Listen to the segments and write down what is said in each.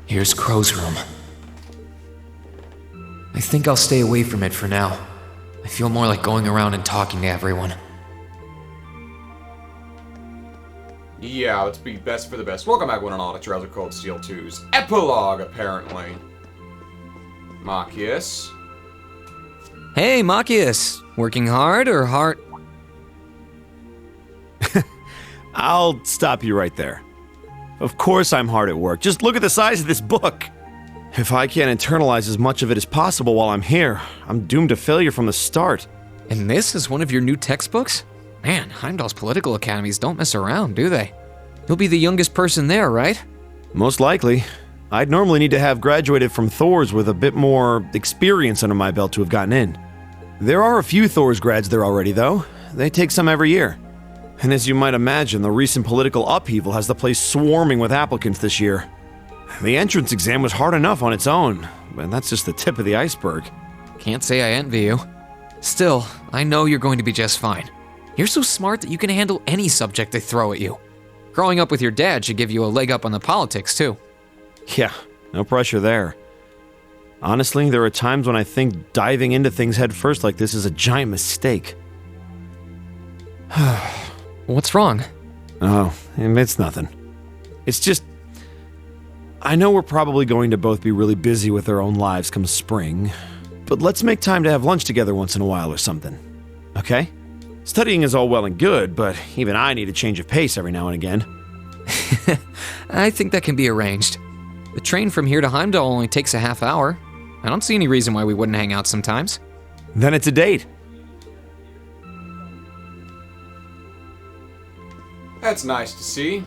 Here's Crow's room. I think I'll stay away from it for now. I feel more like going around and talking to everyone. Yeah, let's be best for the best. Welcome back, one and all, to Trials of Cold Steel 2's Epilogue, apparently. Machias. Hey, Machias! Working hard or hard? I'll stop you right there. Of course I'm hard at work. Just look at the size of this book. If I can't internalize as much of it as possible while I'm here, I'm doomed to failure from the start. And this is one of your new textbooks? Man, Heimdall's political academies don't mess around, do they? You'll be the youngest person there, right? Most likely. I'd normally need to have graduated from Thor's with a bit more experience under my belt to have gotten in. There are a few Thor's grads there already, though. They take some every year. And as you might imagine, the recent political upheaval has the place swarming with applicants this year. The entrance exam was hard enough on its own, but that's just the tip of the iceberg. Can't say I envy you. Still, I know you're going to be just fine. You're so smart that you can handle any subject they throw at you. Growing up with your dad should give you a leg up on the politics, too. Yeah, no pressure there. Honestly, there are times when I think diving into things head first like this is a giant mistake. What's wrong? Oh, it's nothing. It's just... I know we're probably going to both be really busy with our own lives come spring, but let's make time to have lunch together once in a while or something, okay? Studying is all well and good, but even I need a change of pace every now and again. I think that can be arranged. The train from here to Heimdall only takes a half hour. I don't see any reason why we wouldn't hang out sometimes. Then it's a date. That's nice to see.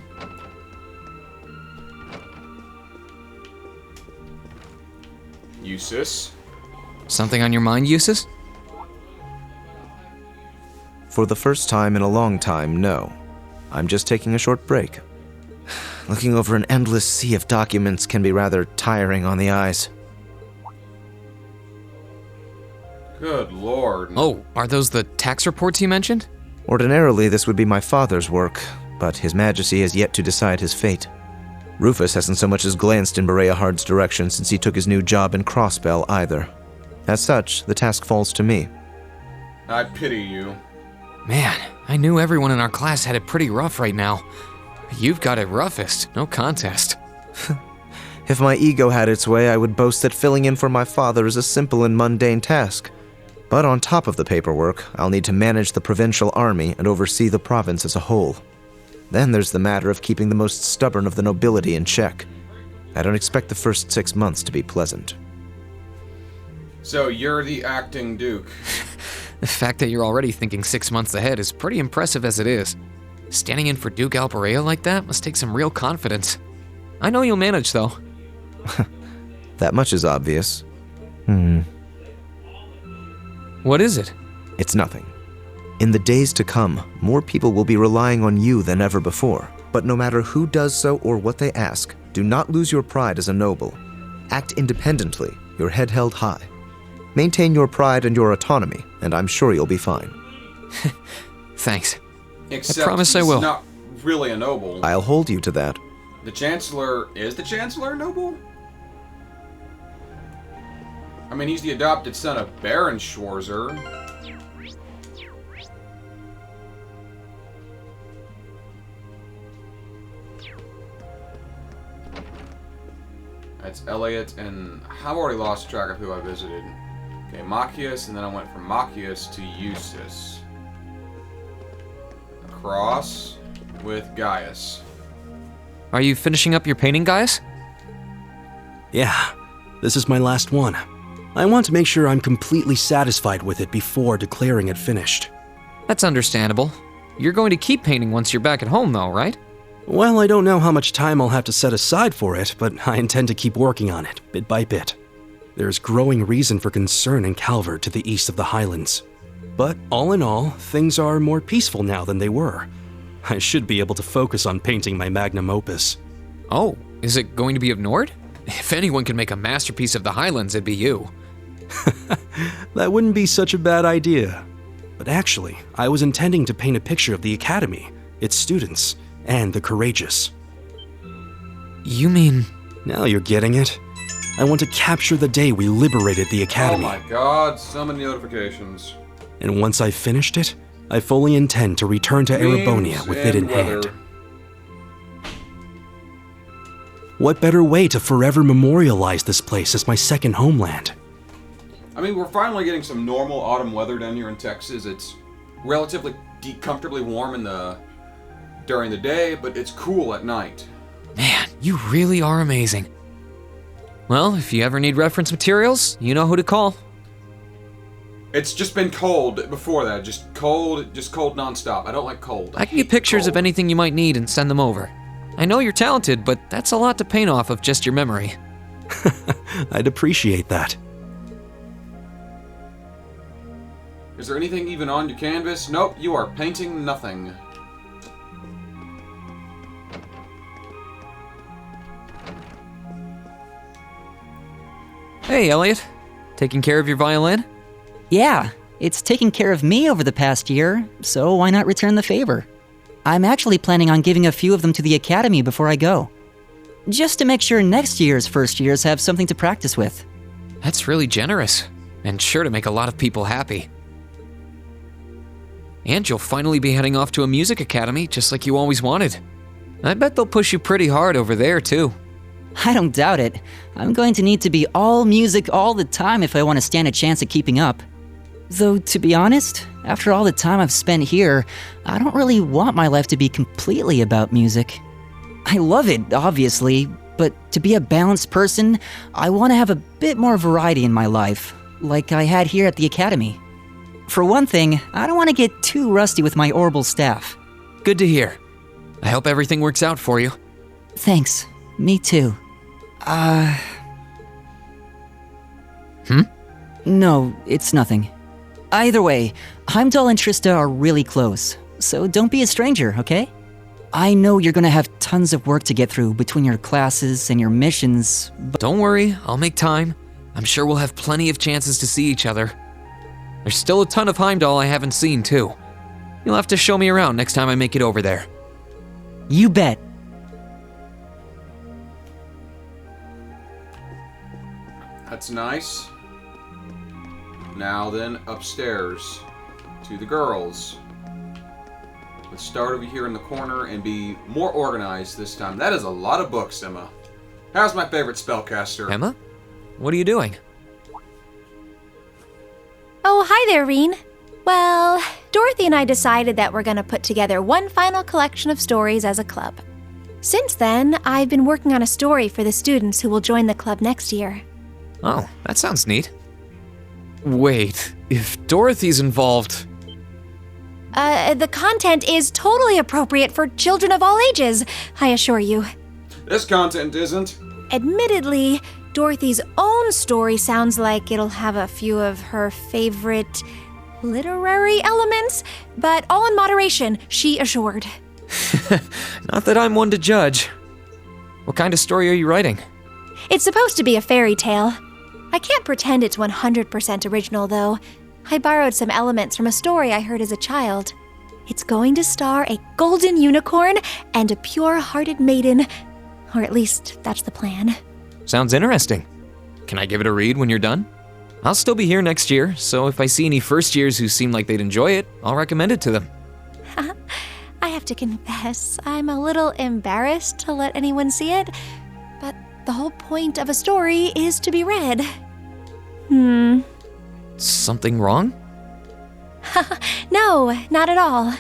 Eustace. Something on your mind, Eustace? For the first time in a long time, no. I'm just taking a short break. Looking over an endless sea of documents can be rather tiring on the eyes. Good lord. Oh, are those the tax reports you mentioned? Ordinarily, this would be my father's work, but His Majesty has yet to decide his fate. Rufus hasn't so much as glanced in Berea Hard's direction since he took his new job in Crossbell either. As such, the task falls to me. I pity you. Man, I knew everyone in our class had it pretty rough right now. You've got it roughest, no contest. If my ego had its way, I would boast that filling in for my father is a simple and mundane task. But on top of the paperwork, I'll need to manage the provincial army and oversee the province as a whole. Then there's the matter of keeping the most stubborn of the nobility in check. I don't expect the first 6 months to be pleasant. So you're the acting Duke. The fact that you're already thinking 6 months ahead is pretty impressive as it is. Standing in for Duke Alperea like that must take some real confidence. I know you'll manage, though. That much is obvious. What is it? It's nothing. In the days to come, more people will be relying on you than ever before. But no matter who does so or what they ask, do not lose your pride as a noble. Act independently, your head held high. Maintain your pride and your autonomy, and I'm sure you'll be fine. Thanks. Except I promise I he's will. not really a noble. I'll hold you to that. The Chancellor... Is the Chancellor a noble? I mean, he's the adopted son of Baron Schwarzer. That's Elliot, and I've already lost track of who I visited. Okay, Machias, and then I went from Machias to Eustace. Across with Gaius. Are you finishing up your painting, guys? Yeah, this is my last one. I want to make sure I'm completely satisfied with it before declaring it finished. That's understandable. You're going to keep painting once you're back at home, though, right? Well, I don't know how much time I'll have to set aside for it, but I intend to keep working on it, bit by bit. There's growing reason for concern in Calvert to the east of the Highlands. But all in all, things are more peaceful now than they were. I should be able to focus on painting my magnum opus. Oh, is it going to be of Nord? If anyone can make a masterpiece of the Highlands, it'd be you. That wouldn't be such a bad idea. But actually, I was intending to paint a picture of the Academy, its students, and the courageous. You mean Now you're getting it. I want to capture the day we liberated the Oh Academy. my god, so many notifications. And once I've finished it, I fully intend to return to Erebonia Memes with it in and weather. hand. What better way to forever memorialize this place as my second homeland? I mean, we're finally getting some normal autumn weather down here in Texas. It's relatively comfortably warm during the day, but it's cool at night. Man, you really are amazing. Well, if you ever need reference materials, you know who to call. It's just been cold before that. Just cold nonstop. I don't like cold. I can get hate pictures cold. of anything you might need and send them over. I know you're talented, but that's a lot to paint off of just your memory. I'd appreciate that. Is there anything even on your canvas? Nope, you are painting nothing. Hey, Elliot. Taking care of your violin? Yeah, it's taken care of me over the past year, so why not return the favor? I'm actually planning on giving a few of them to the Academy before I go. Just to make sure next year's first years have something to practice with. That's really generous, and sure to make a lot of people happy. And you'll finally be heading off to a music academy, just like you always wanted. I bet they'll push you pretty hard over there, too. I don't doubt it. I'm going to need to be all music all the time if I want to stand a chance at keeping up. Though, to be honest, after all the time I've spent here, I don't really want my life to be completely about music. I love it, obviously, but to be a balanced person, I want to have a bit more variety in my life, like I had here at the Academy. For one thing, I don't want to get too rusty with my orbital staff. Good to hear. I hope everything works out for you. Thanks. Me too. No, it's nothing. Either way, Heimdall and Trista are really close, so don't be a stranger, okay? I know you're gonna have tons of work to get through between your classes and your missions, but Don't worry, I'll make time. I'm sure we'll have plenty of chances to see each other. There's still a ton of Heimdall I haven't seen, too. You'll have to show me around next time I make it over there. you bet. That's nice. Now then, upstairs to the girls. Let's start over here in the corner and be more organized this time. That is a lot of books, Emma. How's my favorite spellcaster? Emma? What are you doing? Oh, hi there, Reen. Well, Dorothy and I decided that we're going to put together one final collection of stories as a club. Since then, I've been working on a story for the students who will join the club next year. Oh, that sounds neat. Wait, if Dorothy's involved... The content is totally appropriate for children of all ages, I assure you. This content isn't. Admittedly, Dorothy's own story sounds like it'll have a few of her favorite literary elements, but all in moderation, she assured. Not that I'm one to judge. What kind of story are you writing? It's supposed to be a fairy tale. I can't pretend it's 100% original, though. I borrowed some elements from a story I heard as a child. It's going to star a golden unicorn and a pure-hearted maiden, or at least that's the plan. Sounds interesting. Can I give it a read when you're done? I'll still be here next year, so if I see any first years who seem like they'd enjoy it, I'll recommend it to them. I have to confess, I'm a little embarrassed to let anyone see it, but the whole point of a story is to be read. Something wrong? No, not at all.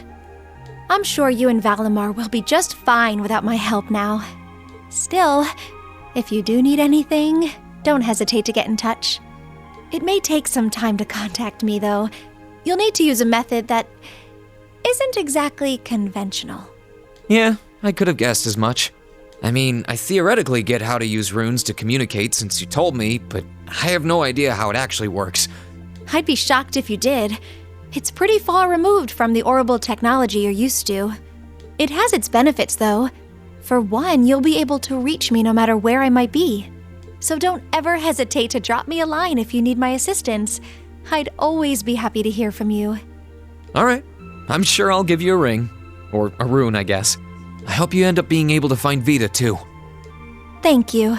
I'm sure you and Valimar will be just fine without my help now. Still, if you do need anything, don't hesitate to get in touch. It may take some time to contact me, though. You'll need to use a method that isn't exactly conventional. Yeah, I could have guessed as much. I mean, I theoretically get how to use runes to communicate since you told me, but I have no idea how it actually works. I'd be shocked if you did. It's pretty far removed from the orbital technology you're used to. It has its benefits, though. For one, you'll be able to reach me no matter where I might be. So don't ever hesitate to drop me a line if you need my assistance. I'd always be happy to hear from you. All right, I'm sure I'll give you a ring. Or a rune, I guess. I hope you end up being able to find Vita, too. Thank you.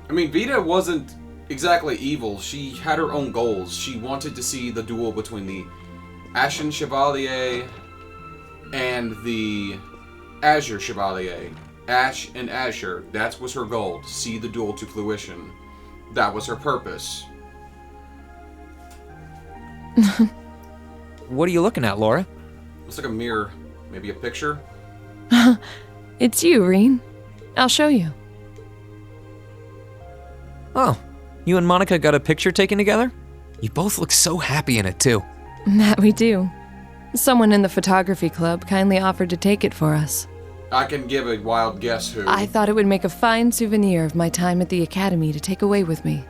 I mean, Vita wasn't exactly evil. She had her own goals. She wanted to see the duel between the Ashen Chevalier and the Azure Chevalier. Ash and Azure. That was her goal. To see the duel to fruition. That was her purpose. What are you looking at, Laura? Looks like a mirror. Maybe a picture? It's you, Reen. I'll show you. Oh, you and Monica got a picture taken together? You both look so happy in it, too. That we do. Someone in the photography club kindly offered to take it for us. I can give a wild guess who. I thought it would make a fine souvenir of my time at the academy to take away with me.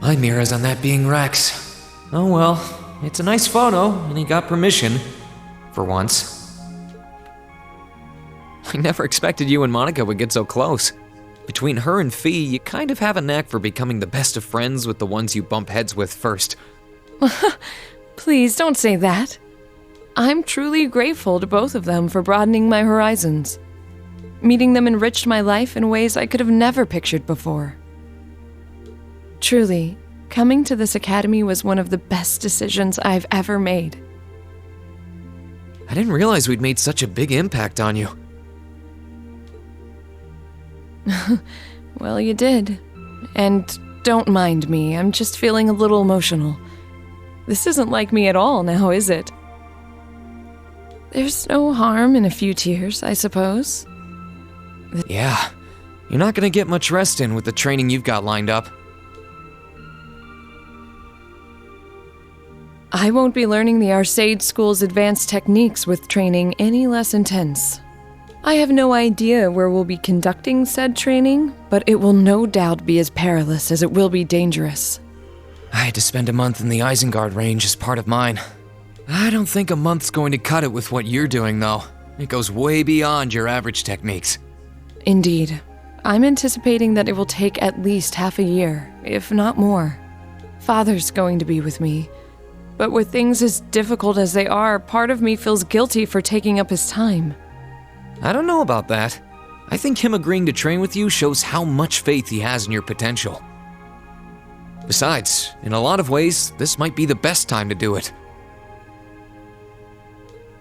My mirror's on that being Rex. Oh well, it's a nice photo, and he got permission. For once. I never expected you and Monica would get so close. Between her and Fee, you kind of have a knack for becoming the best of friends with the ones you bump heads with first. Please don't say that. I'm truly grateful to both of them for broadening my horizons. Meeting them enriched my life in ways I could have never pictured before. Truly, coming to this academy was one of the best decisions I've ever made. I didn't realize we'd made such a big impact on you. Well, you did. And don't mind me, I'm just feeling a little emotional. This isn't like me at all now, is it? There's no harm in a few tears, I suppose. Yeah, you're not gonna get much rest in with the training you've got lined up. I won't be learning the Arcade School's advanced techniques with training any less intense. I have no idea where we'll be conducting said training, but it will no doubt be as perilous as it will be dangerous. I had to spend a month in the Isengard range as part of mine. I don't think a month's going to cut it with what you're doing, though. It goes way beyond your average techniques. Indeed. I'm anticipating that it will take at least half a year, if not more. Father's going to be with me. But with things as difficult as they are, part of me feels guilty for taking up his time. I don't know about that. I think him agreeing to train with you shows how much faith he has in your potential. Besides, in a lot of ways, this might be the best time to do it.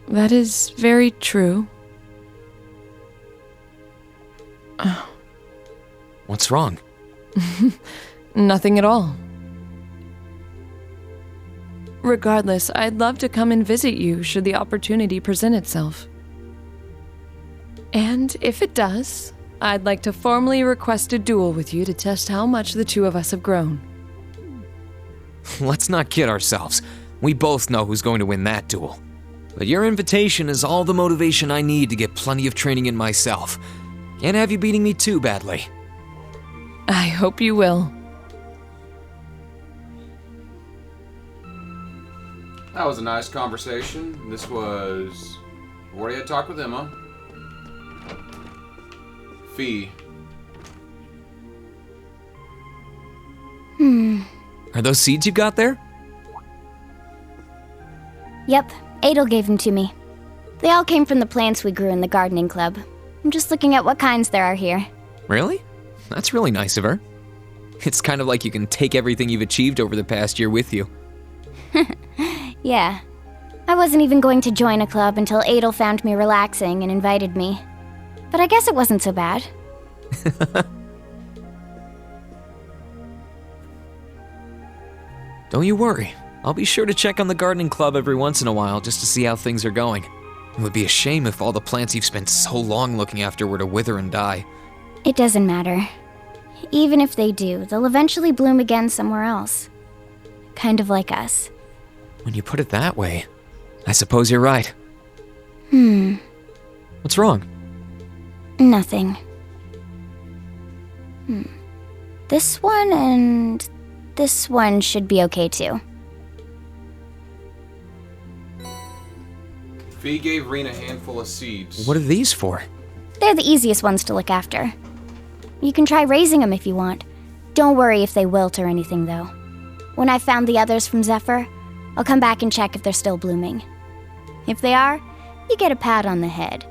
That is very true. What's wrong? Nothing at all. Regardless, I'd love to come and visit you should the opportunity present itself. And if it does, I'd like to formally request a duel with you to test how much the two of us have grown. Let's not kid ourselves. We both know who's going to win that duel. But your invitation is all the motivation I need to get plenty of training in myself. Can't have you beating me too badly. I hope you will. That was a nice conversation. This was... I've already had talk with Emma. Fee. Are those seeds you got there? Yep, Adel gave them to me. They all came from the plants we grew in the gardening club. I'm just looking at what kinds there are here. Really? That's really nice of her. It's kind of like you can take everything you've achieved over the past year with you. Yeah. I wasn't even going to join a club until Adel found me relaxing and invited me. But I guess it wasn't so bad. Don't you worry. I'll be sure to check on the gardening club every once in a while just to see how things are going. It would be a shame if all the plants you've spent so long looking after were to wither and die. It doesn't matter. Even if they do, they'll eventually bloom again somewhere else. Kind of like us. When you put it that way, I suppose you're right. What's wrong? Nothing. This one and this one should be okay too. Fee gave Reen a handful of seeds. What are these for? They're the easiest ones to look after. You can try raising them if you want. Don't worry if they wilt or anything, though. When I've found the others from Zephyr, I'll come back and check if they're still blooming. If they are, you get a pat on the head.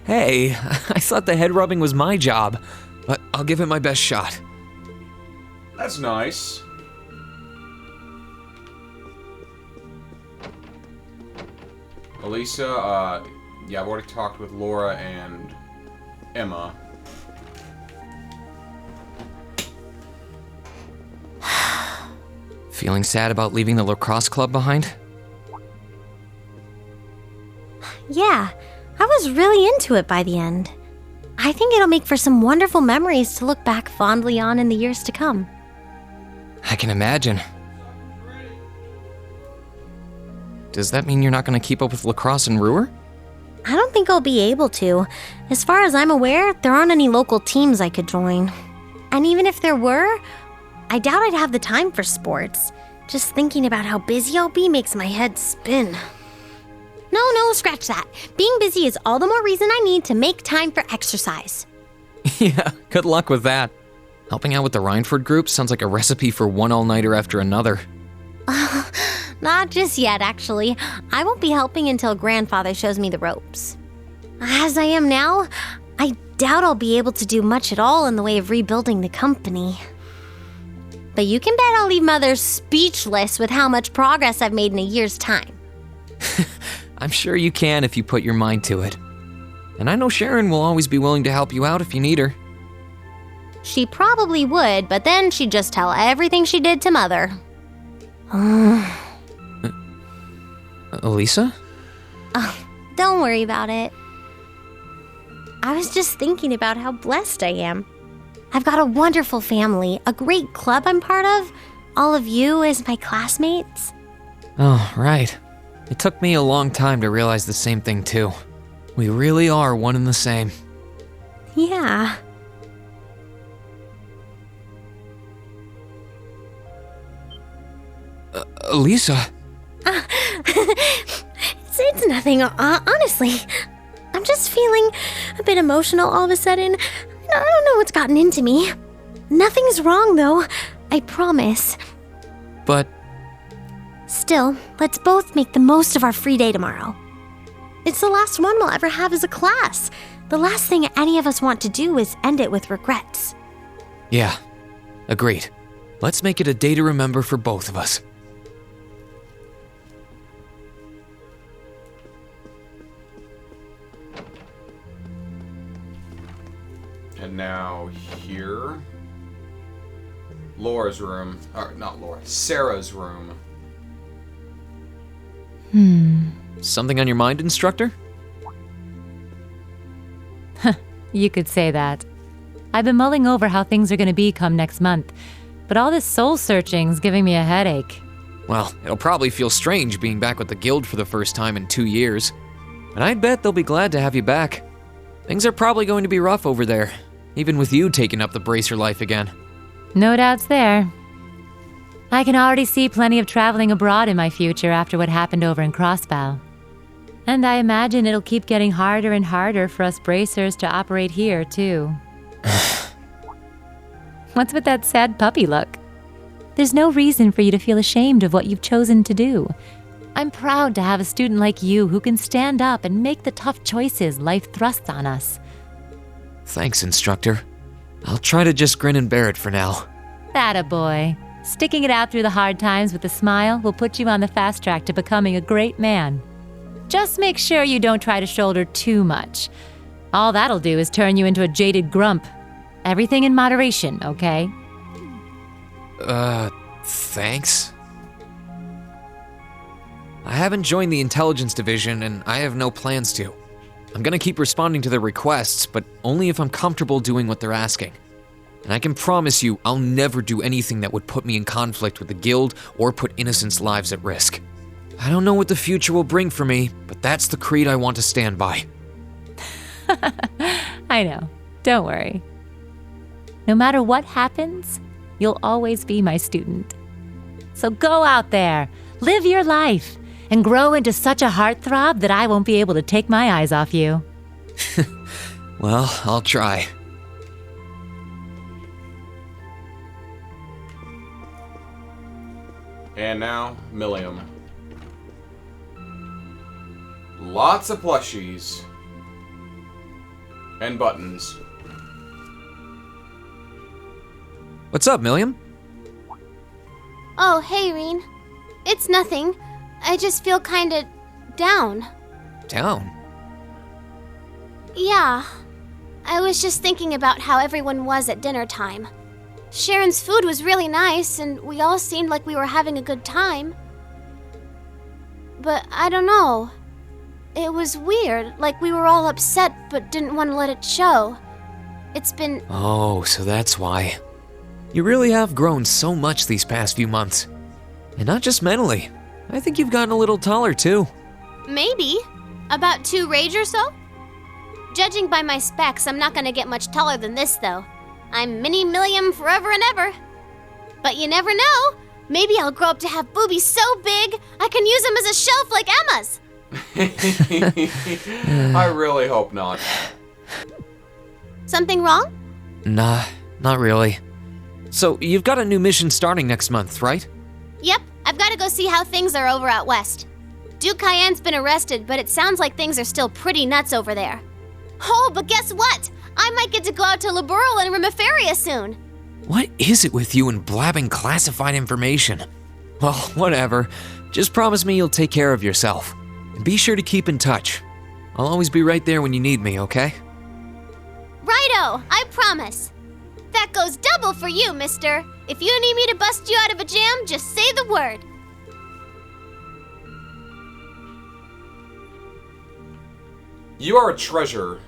Hey, I thought the head rubbing was my job. but I'll give it my best shot. That's nice. Elisa, yeah, I've already talked with Laura and Emma. Feeling sad about leaving the lacrosse club behind? Yeah, I was really into it by the end. I think it'll make for some wonderful memories to look back fondly on in the years to come. I can imagine. Does that mean you're not going to keep up with lacrosse and Ruhr? I don't think I'll be able to. As far as I'm aware, there aren't any local teams I could join. And even if there were, I doubt I'd have the time for sports. Just thinking about how busy I'll be makes my head spin. No, scratch that. Being busy is all the more reason I need to make time for exercise. Yeah, good luck with that. Helping out with the Rhineford group sounds like a recipe for one all-nighter after another. Not just yet, actually. I won't be helping until Grandfather shows me the ropes. As I am now, I doubt I'll be able to do much at all in the way of rebuilding the company. But you can bet I'll leave Mother speechless with how much progress I've made in a year's time. I'm sure you can if you put your mind to it. And I know Sharon will always be willing to help you out if you need her. She probably would, but then she'd just tell everything she did to Mother. Elisa? Don't worry about it. I was just thinking about how blessed I am. I've got a wonderful family, a great club I'm part of, all of you as my classmates. Oh, right. It took me a long time to realize the same thing, too. We really are one and the same. Yeah. Elisa? It's nothing, honestly. I'm just feeling a bit emotional all of a sudden. I don't know what's gotten into me. Nothing's wrong, though. I promise. But... Still, let's both make the most of our free day tomorrow. It's the last one we'll ever have as a class. The last thing any of us want to do is end it with regrets. Yeah, agreed. Let's make it a day to remember for both of us. And now here, Laura's room, or not Laura, Sarah's room. Something on your mind, instructor? You could say that. I've been mulling over how things are going to be come next month, but all this soul searching's giving me a headache. Well, it'll probably feel strange being back with the guild for the first time in 2 years. But I'd bet they'll be glad to have you back. Things are probably going to be rough over there, even with you taking up the bracer life again. No doubts there. I can already see plenty of traveling abroad in my future after what happened over in Crossbow. And I imagine it'll keep getting harder and harder for us bracers to operate here, too. What's with that sad puppy look? There's no reason for you to feel ashamed of what you've chosen to do. I'm proud to have a student like you who can stand up and make the tough choices life thrusts on us. Thanks, instructor. I'll try to just grin and bear it for now. Attaboy. Sticking it out through the hard times with a smile will put you on the fast track to becoming a great man. Just make sure you don't try to shoulder too much. All that'll do is turn you into a jaded grump. Everything in moderation, okay? Thanks? I haven't joined the intelligence division, and I have no plans to. I'm gonna keep responding to their requests, but only if I'm comfortable doing what they're asking. And I can promise you, I'll never do anything that would put me in conflict with the guild or put innocents' lives at risk. I don't know what the future will bring for me, but that's the creed I want to stand by. I know. Don't worry. No matter what happens, you'll always be my student. So go out there, live your life, and grow into such a heartthrob that I won't be able to take my eyes off you. Well, I'll try. And now, Milliam. Lots of plushies. And buttons. What's up, Milliam? Oh, hey, Reen. It's nothing. I just feel kinda down. Down? Yeah. I was just thinking about how everyone was at dinner time. Sharon's food was really nice, and we all seemed like we were having a good time. But I don't know. It was weird, like we were all upset but didn't want to let it show. It's been... Oh, so that's why. You really have grown so much these past few months. And not just mentally. I think you've gotten a little taller too. Maybe. About 2 rage or so? Judging by my specs, I'm not gonna get much taller than this, though. I'm Mini Milliam forever and ever. But you never know. Maybe I'll grow up to have boobies so big, I can use them as a shelf like Emma's. I really hope not. Something wrong? Nah, not really. So, you've got a new mission starting next month, right? Yep, I've gotta go see how things are over out west. Duke Cayenne's been arrested, but it sounds like things are still pretty nuts over there. Oh, but guess what? I might get to go out to Liberal and Rimiferia soon. What is it with you and blabbing classified information? Well, whatever. Just promise me you'll take care of yourself. And be sure to keep in touch. I'll always be right there when you need me, okay? Righto, I promise. That goes double for you, mister. If you need me to bust you out of a jam, just say the word. You are a treasure.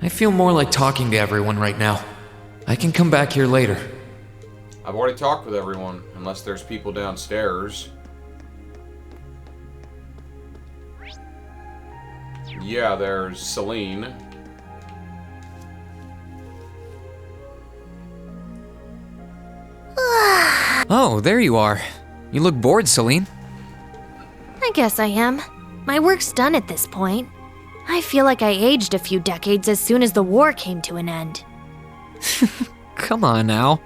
I feel more like talking to everyone right now. I can come back here later. I've already talked with everyone, unless there's people downstairs. Yeah, there's Celine. Oh, there you are. You look bored, Celine. I guess I am. My work's done at this point. I feel like I aged a few decades as soon as the war came to an end. Come on now.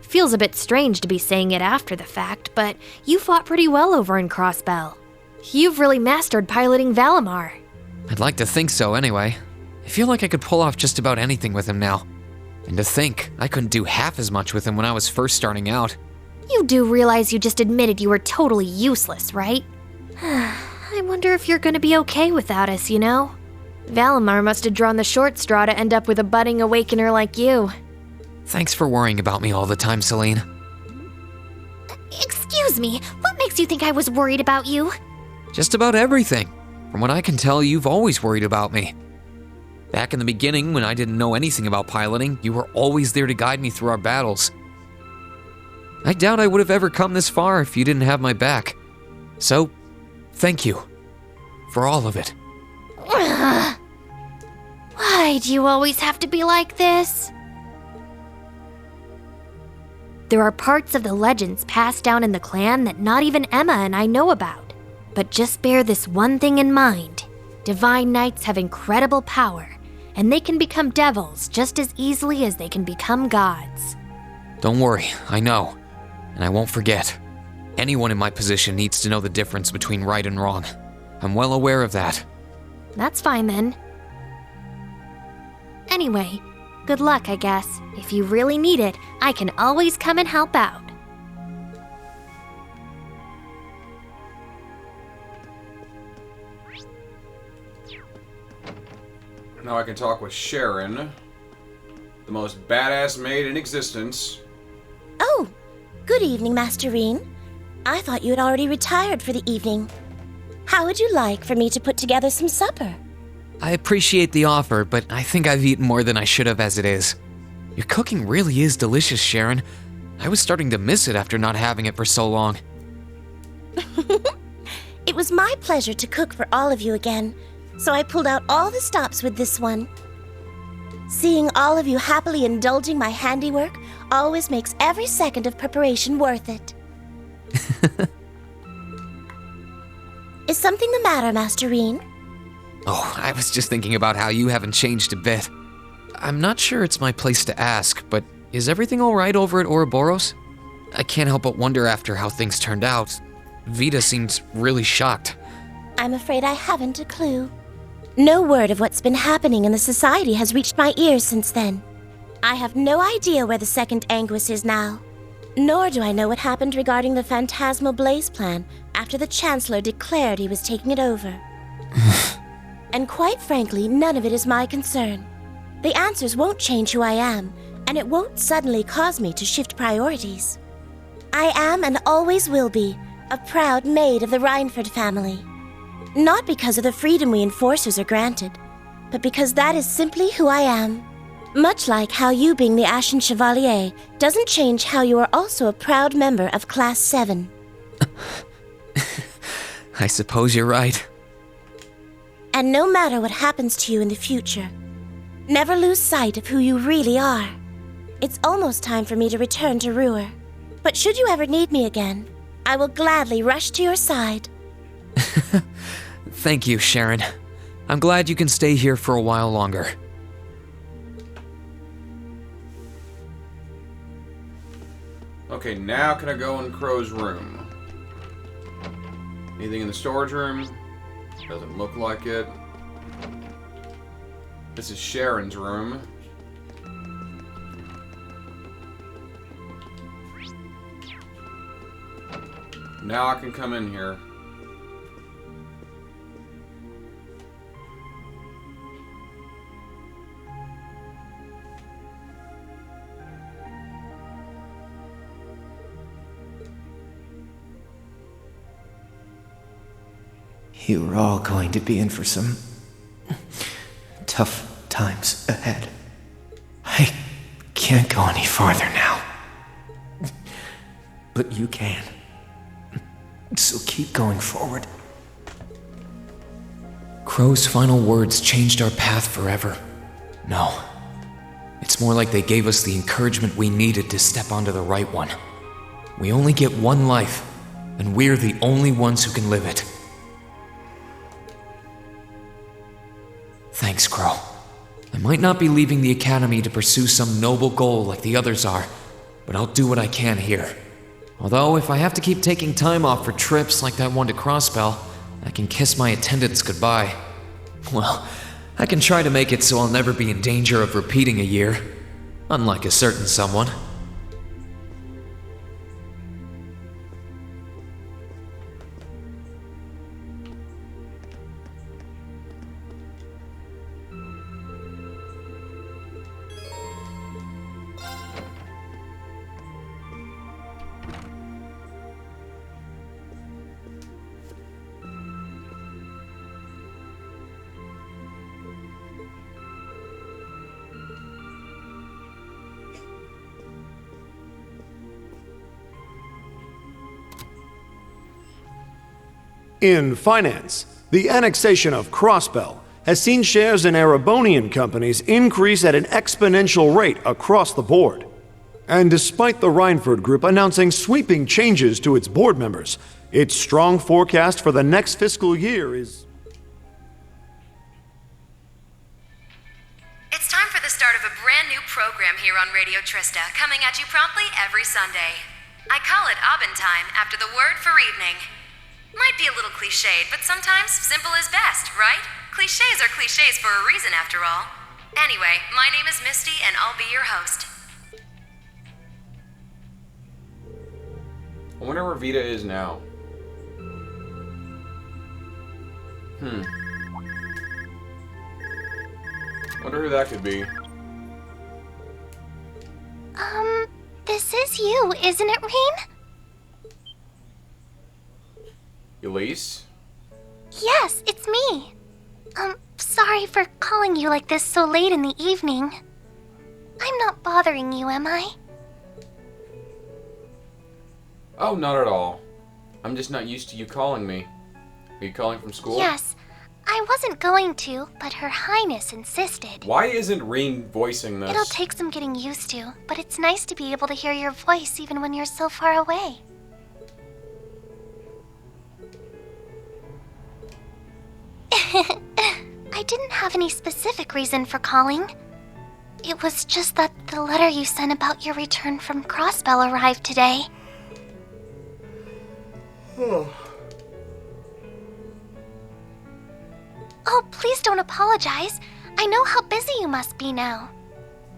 Feels a bit strange to be saying it after the fact, but you fought pretty well over in Crossbell. You've really mastered piloting Valimar. I'd like to think so anyway. I feel like I could pull off just about anything with him now. And to think, I couldn't do half as much with him when I was first starting out. You do realize you just admitted you were totally useless, right? I wonder if you're gonna be okay without us, you know? Valimar must have drawn the short straw to end up with a budding awakener like you. Thanks for worrying about me all the time, Celine. Excuse me, what makes you think I was worried about you? Just about everything. From what I can tell, you've always worried about me. Back in the beginning, when I didn't know anything about piloting, you were always there to guide me through our battles. I doubt I would have ever come this far if you didn't have my back. So, thank you. For all of it. Why do you always have to be like this? There are parts of the legends passed down in the clan that not even Emma and I know about. But just bear this one thing in mind. Divine Knights have incredible power, and they can become devils just as easily as they can become gods. Don't worry, I know. And I won't forget. Anyone in my position needs to know the difference between right and wrong. I'm well aware of that. That's fine then. Anyway, good luck, I guess. If you really need it, I can always come and help out. Now I can talk with Sharon, the most badass maid in existence. Oh, good evening, Master Reen. I thought you had already retired for the evening. How would you like for me to put together some supper? I appreciate the offer, but I think I've eaten more than I should have as it is. Your cooking really is delicious, Sharon. I was starting to miss it after not having it for so long. It was my pleasure to cook for all of you again, so I pulled out all the stops with this one. Seeing all of you happily indulging my handiwork always makes every second of preparation worth it. Is something the matter, Master Reen? Oh, I was just thinking about how you haven't changed a bit. I'm not sure it's my place to ask, but is everything all right over at Ouroboros? I can't help but wonder after how things turned out. Vita seems really shocked. I'm afraid I haven't a clue. No word of what's been happening in the society has reached my ears since then. I have no idea where the second Anguis is now. Nor do I know what happened regarding the Phantasmal Blaze plan after the Chancellor declared he was taking it over. And quite frankly, none of it is my concern. The answers won't change who I am, and it won't suddenly cause me to shift priorities. I am and always will be a proud maid of the Rhineford family. Not because of the freedom we enforcers are granted, but because that is simply who I am. Much like how you being the Ashen Chevalier doesn't change how you are also a proud member of Class 7. I suppose you're right. And no matter what happens to you in the future, never lose sight of who you really are. It's almost time for me to return to Ruhr. But should you ever need me again, I will gladly rush to your side. Thank you, Sharon. I'm glad you can stay here for a while longer. Okay, now can I go in Crow's room? Anything in the storage room? Doesn't look like it. This is Sharon's room. Now I can come in here. You are all going to be in for some tough times ahead. I can't go any farther now. But you can. So keep going forward. Crow's final words changed our path forever. No. It's more like they gave us the encouragement we needed to step onto the right one. We only get one life, and we're the only ones who can live it. Thanks, Crow. I might not be leaving the Academy to pursue some noble goal like the others are, but I'll do what I can here. Although, if I have to keep taking time off for trips like that one to Crossbell, I can kiss my attendance goodbye. Well, I can try to make it so I'll never be in danger of repeating a year. Unlike a certain someone. In finance, the annexation of Crossbell has seen shares in Erebonian companies increase at an exponential rate across the board. And despite the Rhineford Group announcing sweeping changes to its board members, its strong forecast for the next fiscal year is... It's time for the start of a brand new program here on Radio Trista, coming at you promptly every Sunday. I call it Aubin Time, after the word for evening. Might be a little cliched, but sometimes simple is best, right? Clichés are clichés for a reason, after all. Anyway, my name is Misty, and I'll be your host. I wonder where Vita is now. Wonder who that could be. This is you, isn't it, Rean? Elise? Yes, it's me. Sorry for calling you like this so late in the evening. I'm not bothering you, am I? Oh, not at all. I'm just not used to you calling me. Are you calling from school? Yes. I wasn't going to, but Her Highness insisted. Why isn't Rean voicing this? It'll take some getting used to, but it's nice to be able to hear your voice even when you're so far away. I didn't have any specific reason for calling. It was just that the letter you sent about your return from Crossbell arrived today. Oh, please don't apologize. I know how busy you must be now.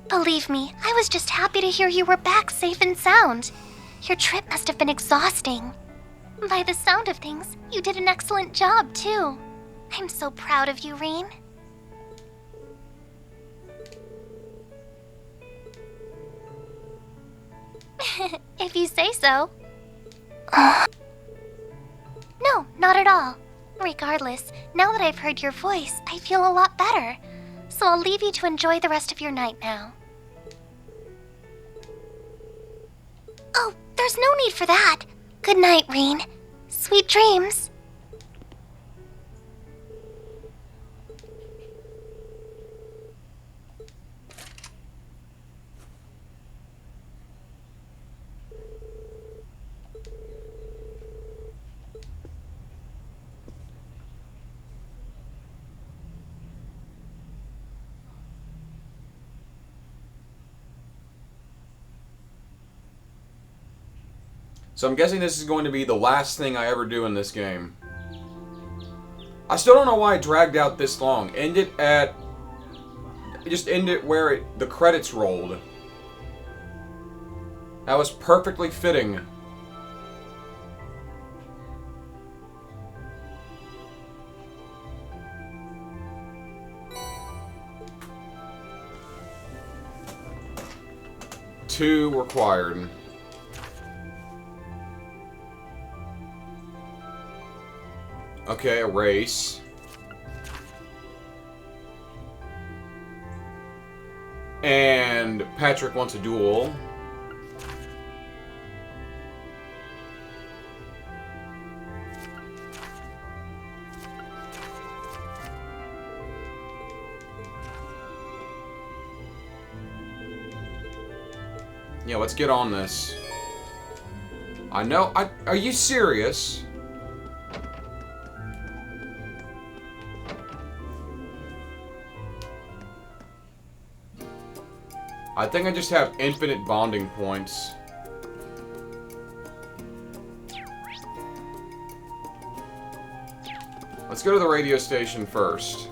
Believe me, I was just happy to hear you were back safe and sound. Your trip must have been exhausting. By the sound of things, you did an excellent job, too. I'm so proud of you, Reen. If you say so. No, not at all. Regardless, now that I've heard your voice, I feel a lot better. So I'll leave you to enjoy the rest of your night now. Oh, there's no need for that. Good night, Reen. Sweet dreams. So I'm guessing this is going to be the last thing I ever do in this game. I still don't know why it dragged out this long. Just end it where the credits rolled. That was perfectly fitting. Two required. Okay, erase. And Patrick wants a duel. Yeah, let's get on this. I know. Are you serious? I think I just have infinite bonding points. Let's go to the radio station first.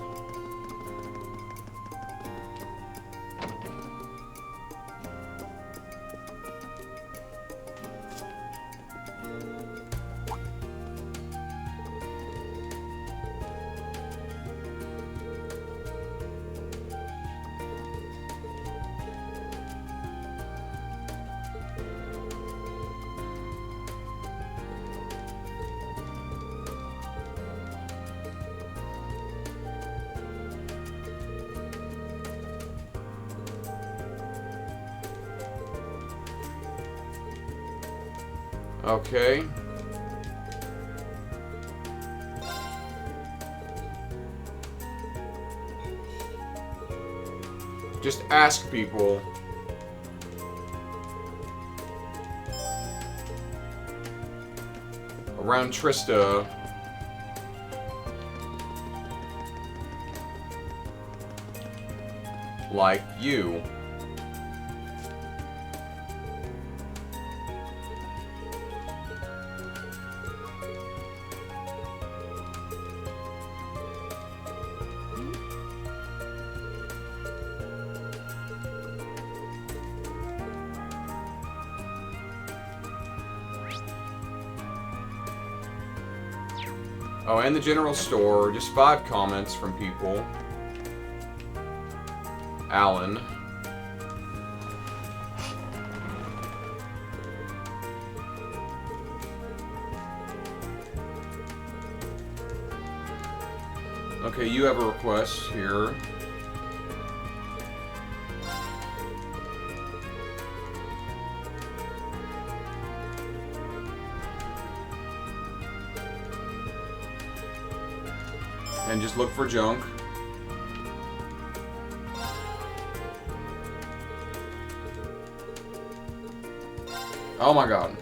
Okay. Just ask people. Around Trista. Like you. Oh, and the general store. Just 5 comments from people. Alan. Okay, you have a request here. And just look for junk. Oh my god.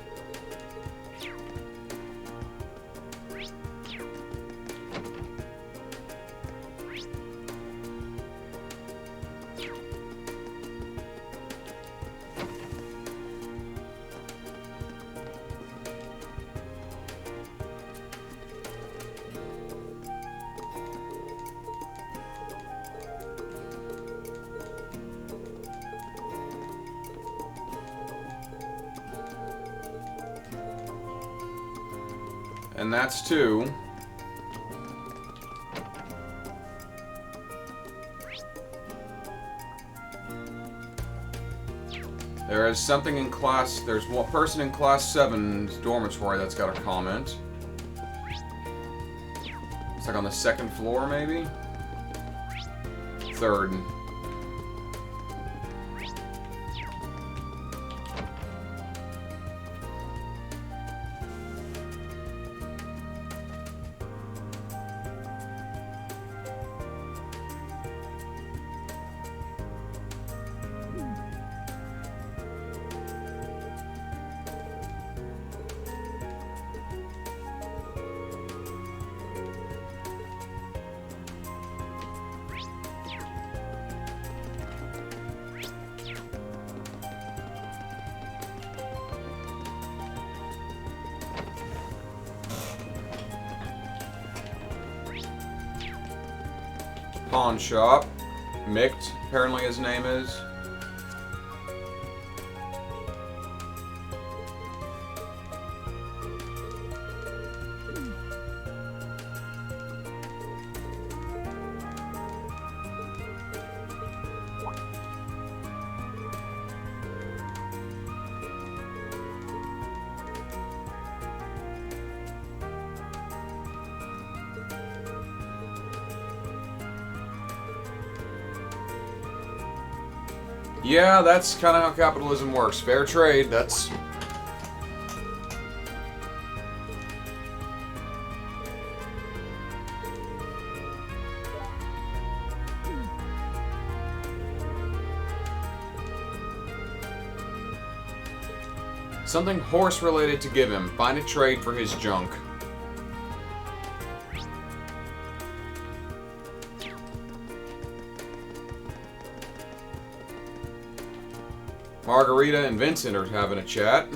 And that's 2. There is something in class... There's one person in class 7's dormitory that's got a comment. It's like on the 2nd floor, maybe? 3rd. Pawn shop. Mict, apparently his name is. Yeah, that's kind of how capitalism works. Fair trade, that's... Something horse-related to give him. Find a trade for his junk. Margarita and Vincent are having a chat.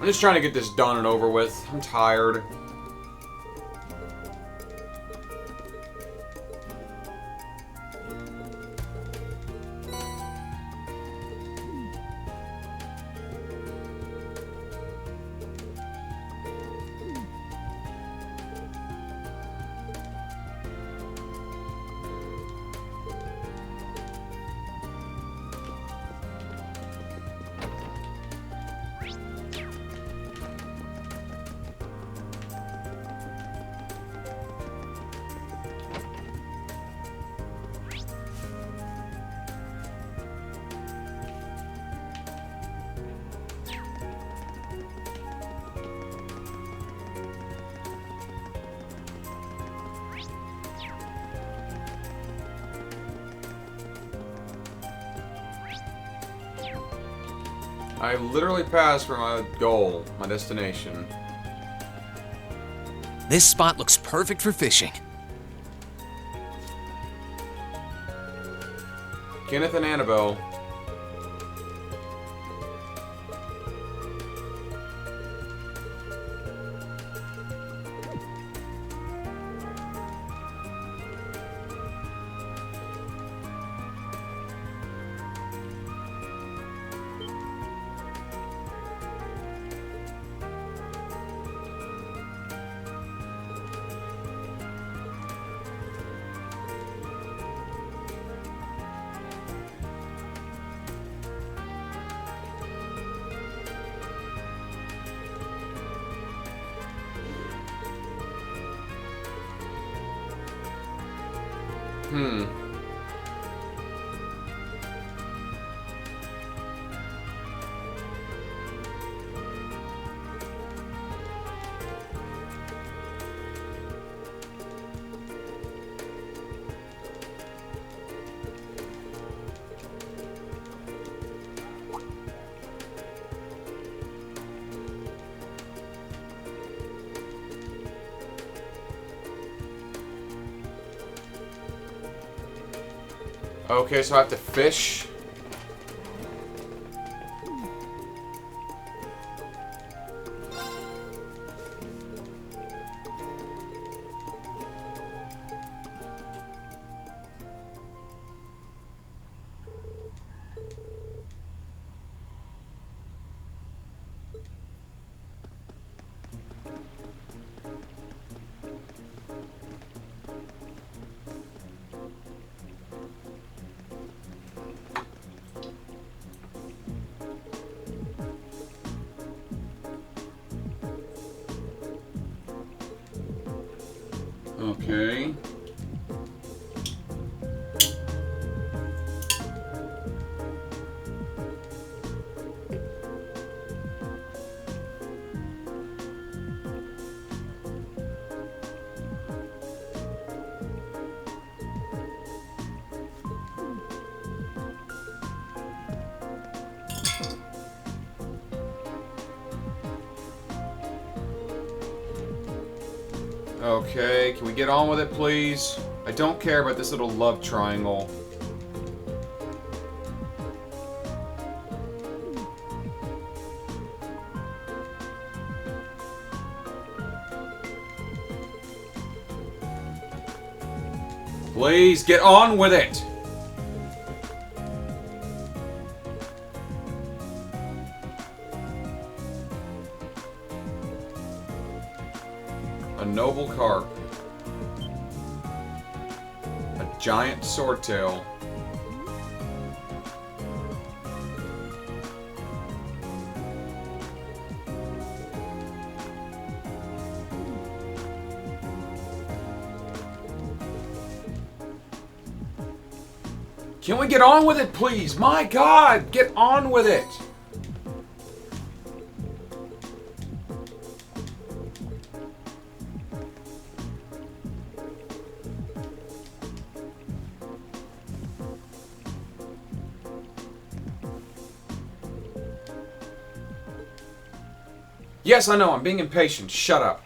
I'm just trying to get this done and over with. I'm tired. I literally passed for my goal, my destination. This spot looks perfect for fishing. Kenneth and Annabelle. Okay, so I have to fish. Okay. Okay, can we get on with it, please? I don't care about this little love triangle. Please, get on with it! A noble carp. A giant swordtail. Can we get on with it, please? My God, get on with it! Yes, I know, I'm being impatient. Shut up.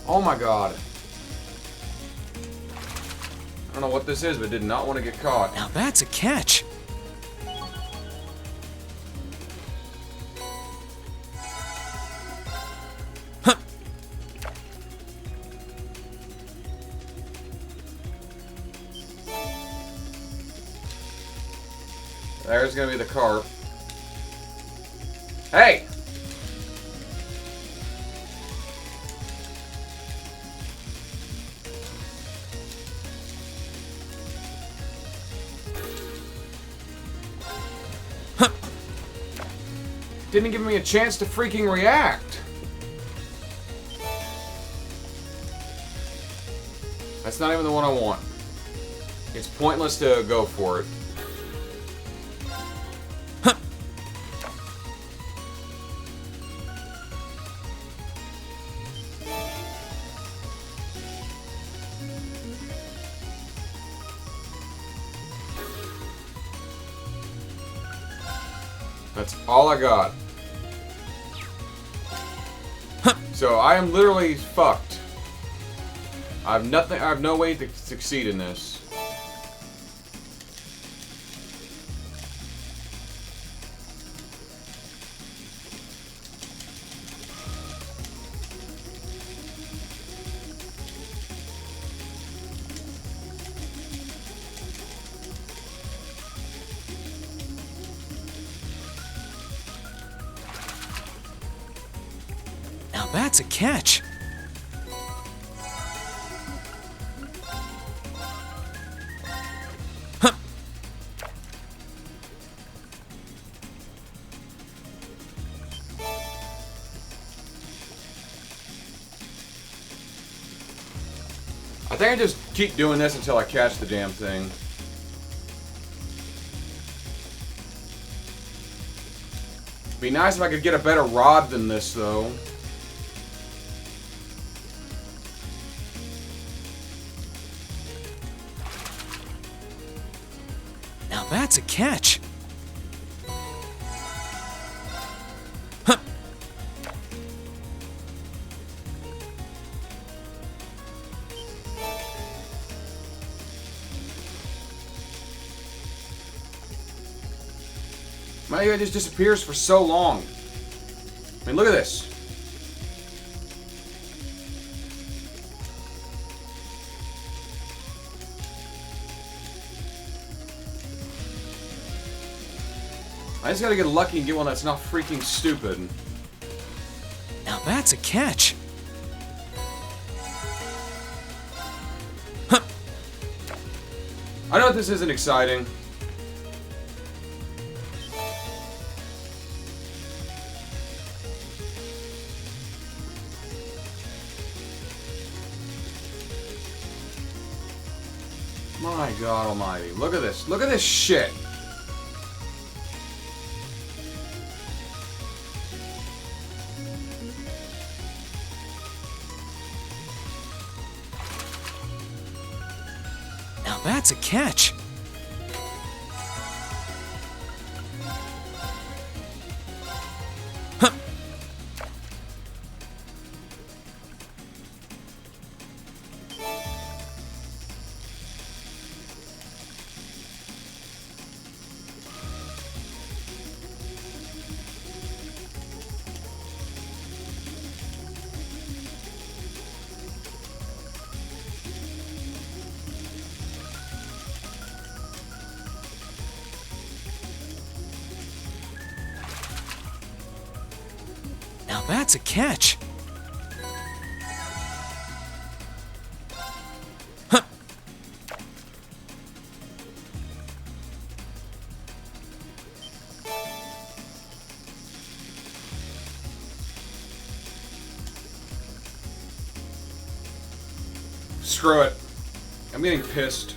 Oh my God. I don't know what this is, but did not want to get caught. Now that's a catch. There's gonna be the carp. Hey! Didn't give me a chance to freaking react. That's not even the one I want. It's pointless to go for it. That's all I got. So I am literally fucked. I have nothing. I have no way to succeed in this. Now that's a catch. I think I just keep doing this until I catch the damn thing. Be nice if I could get a better rod than this, though. Now that's a catch. My guy just disappears for so long. I mean, look at this. I just gotta get lucky and get one that's not freaking stupid. Now that's a catch. I know this isn't exciting. My God almighty. Look at this. Look at this shit. Now that's a catch. Now that's a catch. Screw it. I'm getting pissed.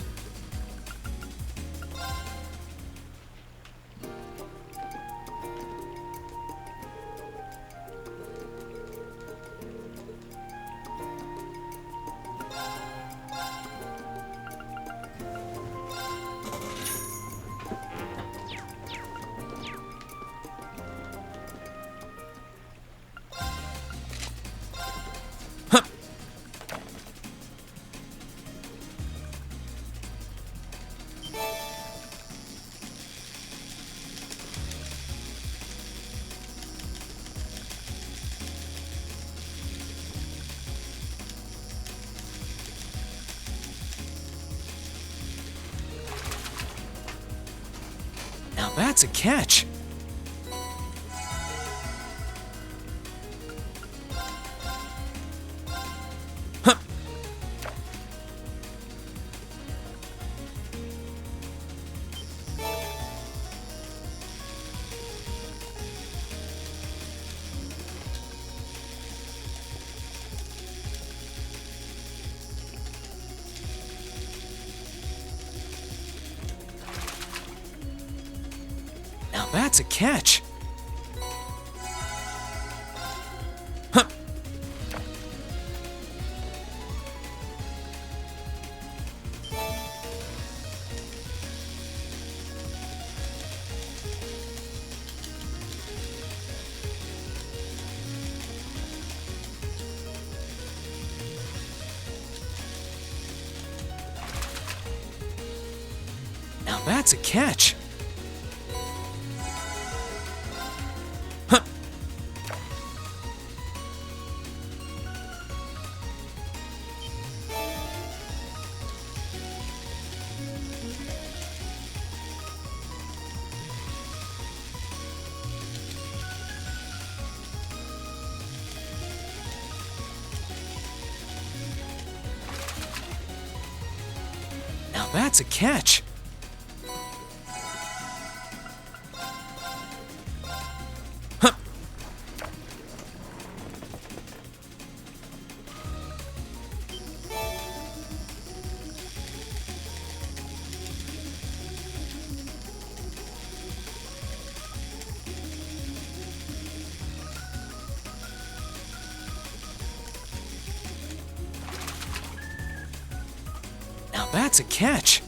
Now that's a catch. Now that's a catch. Now that's a catch. Now that's a catch. that's a catch.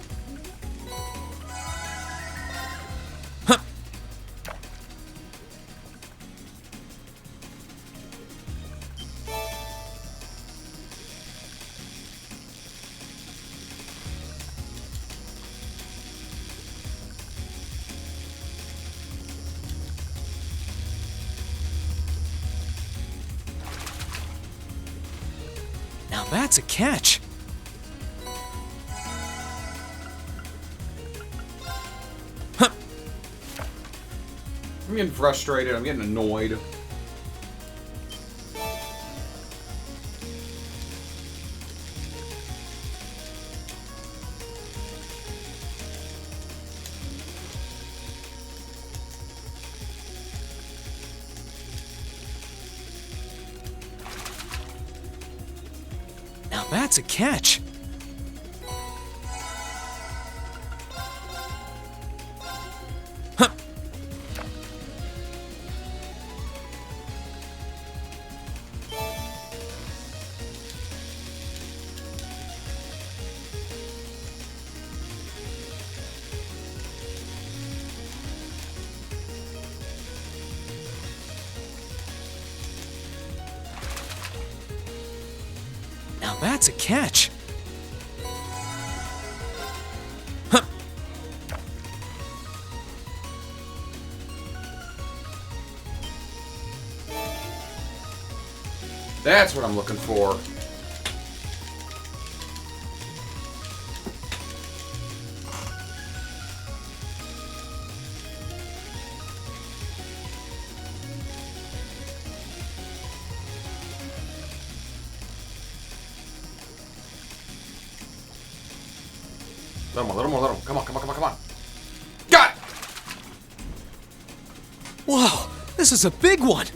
Now that's a catch. I'm getting frustrated. I'm getting annoyed. Now that's a catch. Now that's a catch. That's what I'm looking for. Let him, let him, let him. Come on, come on, come on, come on. Got it! Whoa, this is a big one.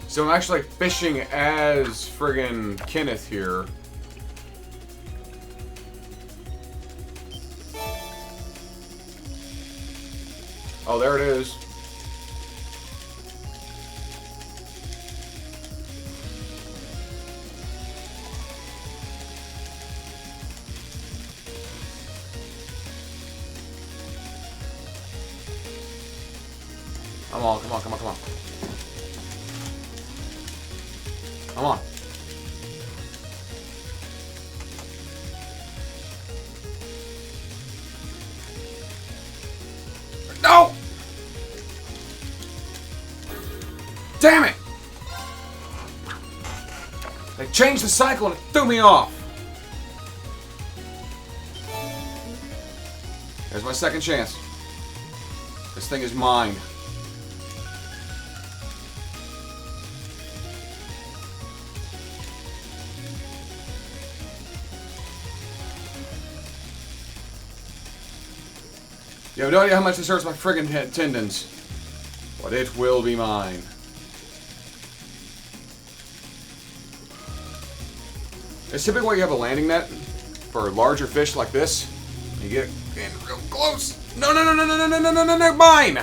So I'm actually fishing as friggin' Kenneth here. Oh, there it is. Come on, come on, come on, come on. Come on. No! Damn it! They changed the cycle and it threw me off. There's my second chance. This thing is mine. You have no idea how much this hurts my friggin' tendons. But it will be mine. It's typically why you have a landing net for larger fish like this. You get in real close. No, no, no, no, no, no, no, no, no, no, mine!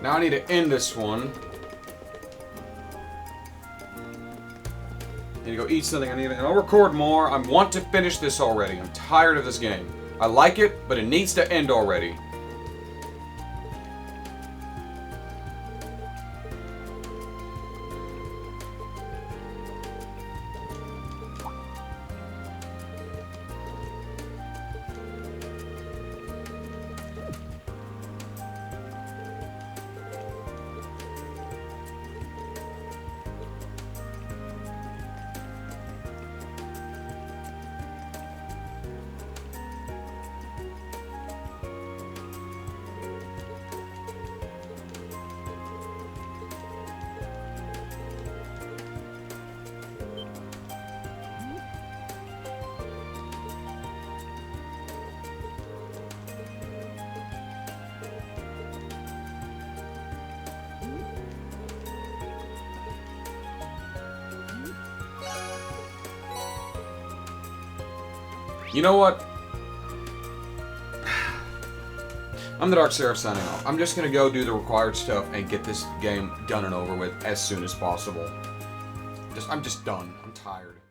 Now I need to end this one. I need to go eat something. And I'll record more. I want to finish this already. I'm tired of this game. I like it, but it needs to end already. You know what? I'm the Dark Seraph signing off. I'm just gonna go do the required stuff and get this game done and over with as soon as possible. I'm just done. I'm tired.